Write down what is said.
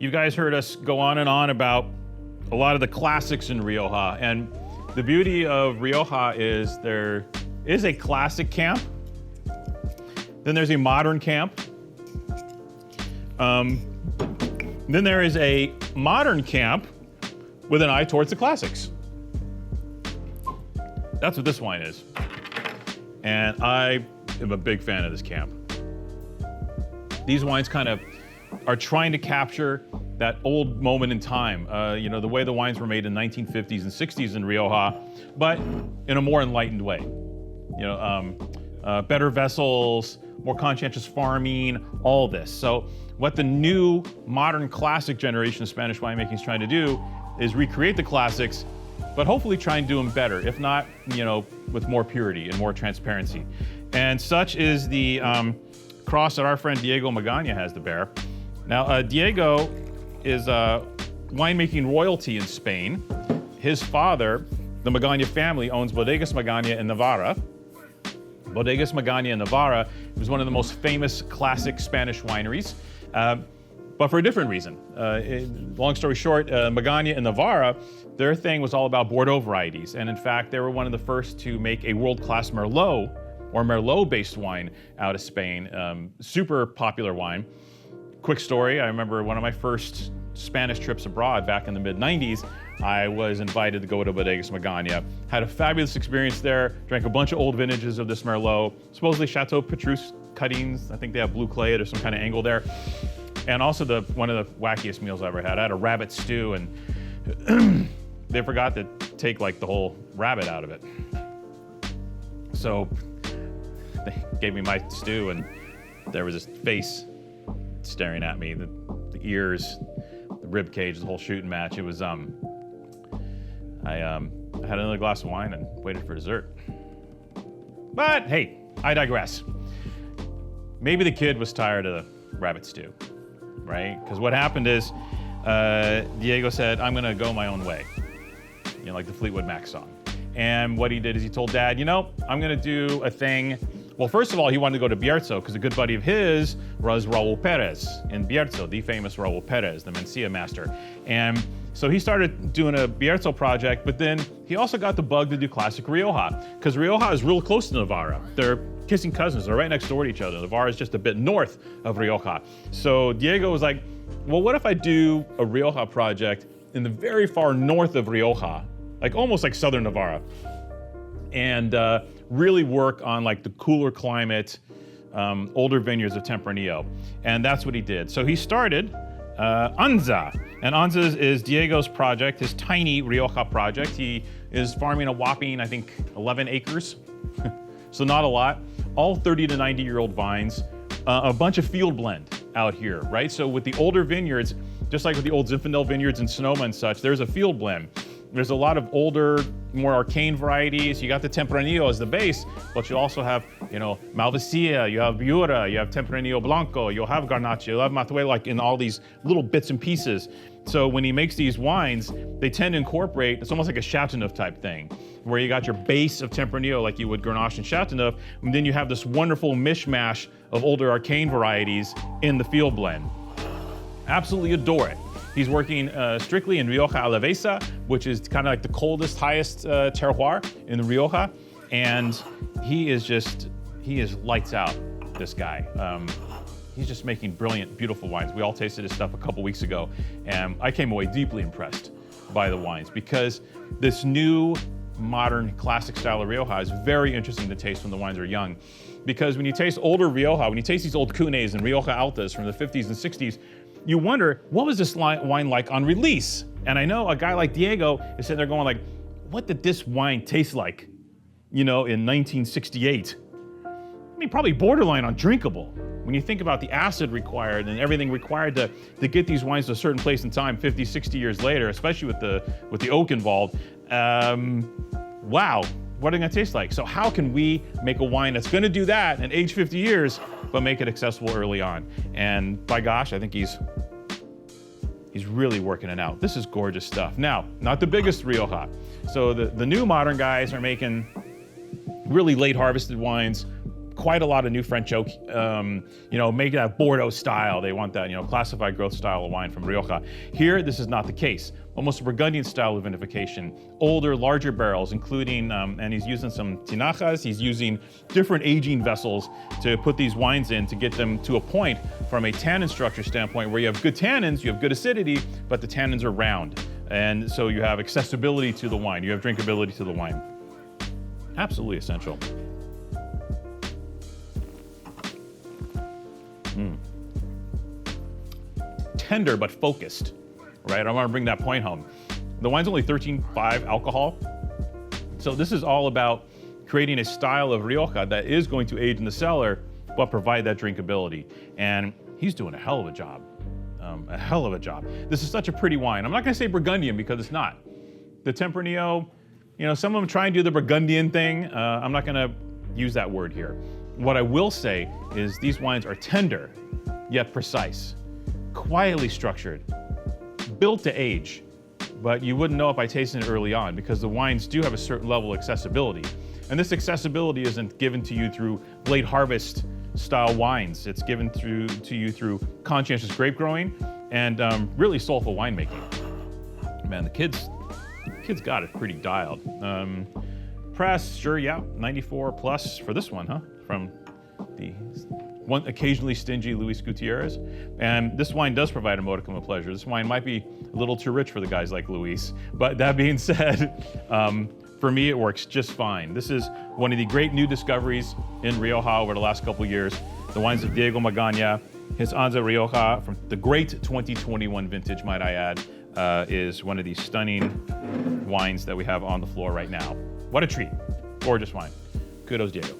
You guys heard us go on and on about a lot of the classics in Rioja, and the beauty of Rioja is there is a classic camp, then there's a modern camp, then there is a modern camp with an eye towards the classics. That's what this wine is. And I am a big fan of this camp. These wines kind of are trying to capture that old moment in time, you know, the way the wines were made in 1950s and 60s in Rioja, but in a more enlightened way. You know, better vessels, more conscientious farming, all this. So what the new modern classic generation of Spanish winemaking is trying to do is recreate the classics, but hopefully try and do them better, if not, you know, with more purity and more transparency. And such is the cross that our friend Diego Magaña has to bear. Now, Diego is winemaking royalty in Spain. His father, the Magaña family, owns Bodegas Magaña in Navarra. Bodegas Magaña in Navarra is one of the most famous classic Spanish wineries, but for a different reason. Long story short, Magaña in Navarra, their thing was all about Bordeaux varieties. And in fact, they were one of the first to make a world-class Merlot or Merlot-based wine out of Spain. Super popular wine. Quick story, I remember one of my first Spanish trips abroad back in the mid-90s, I was invited to go to Bodegas Magaña. Had a fabulous experience there, drank a bunch of old vintages of this Merlot, supposedly Chateau Petrus cuttings. I think they have blue clay or some kind of angle there. And also one of the wackiest meals I ever had. I had a rabbit stew and they forgot to take like the whole rabbit out of it. So they gave me my stew and there was this face staring at me, the ears, the rib cage, the whole shooting match. It was, I had another glass of wine and waited for dessert. But hey, I digress. Maybe the kid was tired of the rabbit stew, right? Because what happened is, Diego said, I'm gonna go my own way. You know, like the Fleetwood Mac song. And what he did is he told Dad, you know, I'm gonna do a thing. Well, first of all, he wanted to go to Bierzo because a good buddy of his was Raul Perez in Bierzo, the famous Raul Perez, the Mencia master. And so he started doing a Bierzo project, but then he also got the bug to do classic Rioja because Rioja is real close to Navarra. They're kissing cousins, they're right next door to each other. Navarra is just a bit north of Rioja. So Diego was like, well, what if I do a Rioja project in the very far north of Rioja, like almost like southern Navarra, and really work on like the cooler climate, older vineyards of Tempranillo. And that's what he did. So he started Anza. And Anza is Diego's project, his tiny Rioja project. He is farming a whopping, I think, 11 acres. So not a lot. All 30 to 90-year-old vines. A bunch of field blend out here, right? So with the older vineyards, just like with the old Zinfandel vineyards in Sonoma and such, there's a field blend. There's a lot of older, more arcane varieties. You got the Tempranillo as the base, but you also have, you know, Malvasia, you have Viura, you have Tempranillo Blanco, you'll have Garnacha, you'll have Matuel, like in all these little bits and pieces. So when he makes these wines, they tend to incorporate, it's almost like a Chateauneuf type thing, where you got your base of Tempranillo like you would Grenache and Chateauneuf, and then you have this wonderful mishmash of older arcane varieties in the field blend. Absolutely adore it. He's working strictly in Rioja Alavesa, which is kind of like the coldest, highest terroir in the Rioja. And he is lights out, this guy. He's just making brilliant, beautiful wines. We all tasted his stuff a couple weeks ago, and I came away deeply impressed by the wines because this new, modern, classic style of Rioja is very interesting to taste when the wines are young. Because when you taste older Rioja, when you taste these old Cunes and Rioja Altas from the 50s and 60s, you wonder, what was this wine like on release? And I know a guy like Diego is sitting there going like, what did this wine taste like, you know, in 1968? I mean, probably borderline undrinkable. When you think about the acid required and everything required to get these wines to a certain place in time 50, 60 years later, especially with the oak involved, wow, what are they gonna taste like? So how can we make a wine that's gonna do that and age 50 years, but make it accessible early on? And by gosh, I think he's really working it out. This is gorgeous stuff. Now, not the biggest Rioja. So the new modern guys are making really late harvested wines, quite a lot of new French oak, make that Bordeaux style. They want that, classified growth style of wine from Rioja. Here, this is not the case. Almost a Burgundian style of vinification. Older, larger barrels, including, and he's using some tinajas. He's using different aging vessels to put these wines in to get them to a point from a tannin structure standpoint where you have good tannins, you have good acidity, but the tannins are round. And so you have accessibility to the wine. You have drinkability to the wine. Absolutely essential. Tender but focused, right? I want to bring that point home. The wine's only 13.5 alcohol. So this is all about creating a style of Rioja that is going to age in the cellar, but provide that drinkability. And he's doing a hell of a job. This is such a pretty wine. I'm not going to say Burgundian because it's not. The Tempranillo, some of them try and do the Burgundian thing. I'm not going to use that word here. What I will say is these wines are tender, yet precise, quietly structured, built to age, but you wouldn't know it by tasting it early on because the wines do have a certain level of accessibility. And this accessibility isn't given to you through late harvest style wines. It's given to you through conscientious grape growing and really soulful winemaking. Man, the kids got it pretty dialed. Press, sure, yeah, 94 plus for this one, huh? From the one occasionally stingy Luis Gutierrez. And this wine does provide a modicum of pleasure. This wine might be a little too rich for the guys like Luis, but that being said, for me, it works just fine. This is one of the great new discoveries in Rioja over the last couple of years. The wines of Diego Magaña, his Anza Rioja from the great 2021 vintage, might I add, is one of these stunning wines that we have on the floor right now. What a treat. Gorgeous wine. Kudos, Diego.